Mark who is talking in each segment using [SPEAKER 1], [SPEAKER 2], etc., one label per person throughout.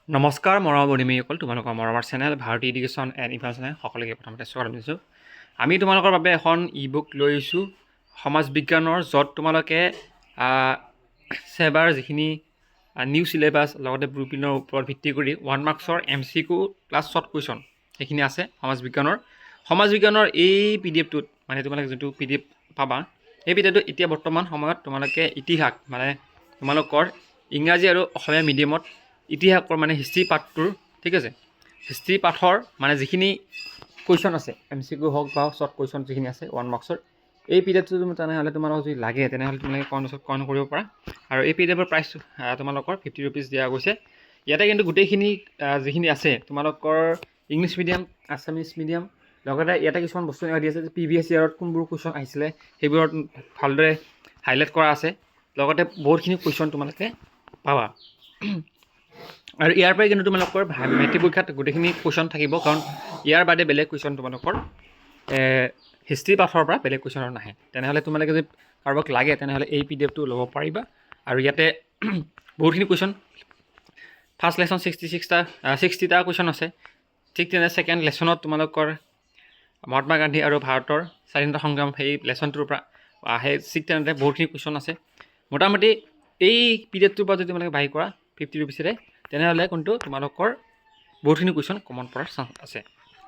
[SPEAKER 1] নমস্কাৰ মৰমৰ বন্ধুসকল, তোমালোকৰ মৰমৰ চেনেল ভাৰতী এডুকেশ্যন এণ্ড ইনফৰমেশ্যনে সকলোকে প্ৰথমতে স্বাগতম জনাইছোঁ। আমি তোমালোকৰ বাবে এখন ই বুক লৈ আহিছোঁ সমাজ বিজ্ঞানৰ, য'ত তোমালোকে সেবাৰ যিখিনি নিউ চিলেবাছ লগতে ব্লু প্ৰিণ্টৰ ওপৰত ভিত্তি কৰি 1 মাৰ্কছৰ MCQ প্লাছ শ্বৰ্ট কুৱেশ্যন সেইখিনি আছে সমাজ বিজ্ঞানৰ এই PDF-টোত মানে তোমালোকে যোনটো PDF পাবা, এই PDFটো এতিয়া বৰ্তমান সময়ত তোমালোকে ইতিহাস মানে তোমালোকৰ ইংৰাজী আৰু অসমীয়া মিডিয়ামত ইতিহাসৰ মানে হিষ্ট্ৰী পাঠটোৰ, ঠিক আছে, হিষ্ট্ৰী পাঠৰ মানে যিখিনি কুৱেশ্যন আছে MCQ হওক বা শ্বৰ্ট কুৱেশ্যন যিখিনি আছে 1 মাৰ্কছৰ, এই PDFটো তেনেহ'লে তোমালোকক যদি লাগে তেনেহ'লে তোমালোকে কৰ্ণ কৰিব পাৰা। আৰু এই PDFৰ প্ৰাইচ তোমালোকৰ 50 ৰুপিজ দিয়া গৈছে। ইয়াতে কিন্তু গোটেইখিনি যিখিনি আছে তোমালোকৰ ইংলিছ মিডিয়াম, আছামিছ মিডিয়াম, লগতে ইয়াতে কিছুমান বস্তু এনেকুৱা দি আছে যে প্ৰিভিয়াছ ইয়াৰত কোনবোৰ কুৱেশ্যন আহিছিলে সেইবোৰত ভালদৰে হাইলাইট কৰা আছে। লগতে বহুতখিনি কুৱেশ্যন তোমালোকে পাবা। আৰু ইয়াৰ পৰাই কিন্তু তোমালোকৰ মেট্ৰিক পৰীক্ষাত গোটেইখিনি কুৱেশ্যন থাকিব, কাৰণ ইয়াৰ বাদে বেলেগ কুৱেশ্যন তোমালোকৰ হিষ্ট্ৰী পাঠৰ পৰা বেলেগ কুৱেশ্যন নাহে। তেনেহ'লে তোমালোকে যদি কাৰোবাক লাগে তেনেহ'লে এই PDFটো ল'ব পাৰিবা। আৰু ইয়াতে বহুতখিনি কুৱেশ্যন, ফাৰ্ষ্ট লেশ্যন 60টা কুৱেশ্যন আছে। ঠিক তেনে ছেকেণ্ড লেশ্যনত তোমালোকৰ মহাত্মা গান্ধী আৰু ভাৰতৰ স্বাধীনতা সংগ্ৰাম সেই লেশ্যনটোৰ পৰা সেই ঠিক তেনেদৰে বহুতখিনি কুৱেশ্যন আছে। মোটামুটি এই PDFটোৰ পৰা যদি তোমালোকে বাই কৰা 50 ৰুপিছেৰে, তেনেহ'লে কিন্তু তোমালোকৰ বহুতখিনি কুৱেশ্যন কমন পৰাৰ চান্স আছে।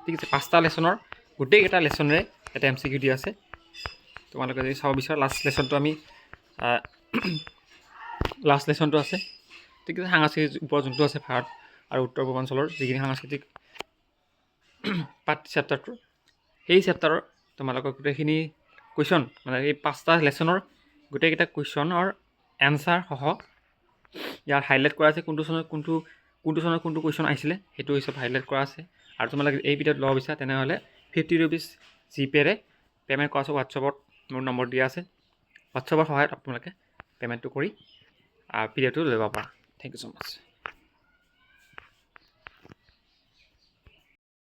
[SPEAKER 1] ঠিক আছে, 5টা লেশ্যনৰ গোটেইকেইটা লেশ্যনেৰে এটা MCQ দিয়া আছে। তোমালোকে যদি চাব বিচাৰা লাষ্ট লেশ্যনটো আছে। ঠিক আছে, সাংস্কৃতিক ওপৰত যোনটো আছে ভাৰত আৰু উত্তৰ পূৰ্বাঞ্চলৰ যিখিনি সাংস্কৃতিক পাঠ চেপ্টাৰটো, সেই চেপ্টাৰৰ তোমালোকৰ গোটেইখিনি কুৱেশ্যন মানে এই 5টা লেশ্যনৰ গোটেইকেইটা কুৱেশ্যনৰ এনচাৰ সহ ইয়াত হাইলাইট কৰা আছে। কোনটো চনত কোনটো কুৱেশ্যন আহিছিলে সেইটো হিচাপে হাইলাইট কৰা আছে। আৰু তোমালোকে এই ভিডিঅ'ত ল'ব বিচাৰা তেনেহ'লে 50 ৰুপিজ জিপেৰে পে'মেণ্ট কৰা আছে। হোৱাটছআপত মোৰ নম্বৰ দিয়া আছে, হোৱাটছআপৰ সহায়ত আপোনালোকে পে'মেণ্টটো কৰি PDFটো ল'ব পাৰা। Thank you so' much.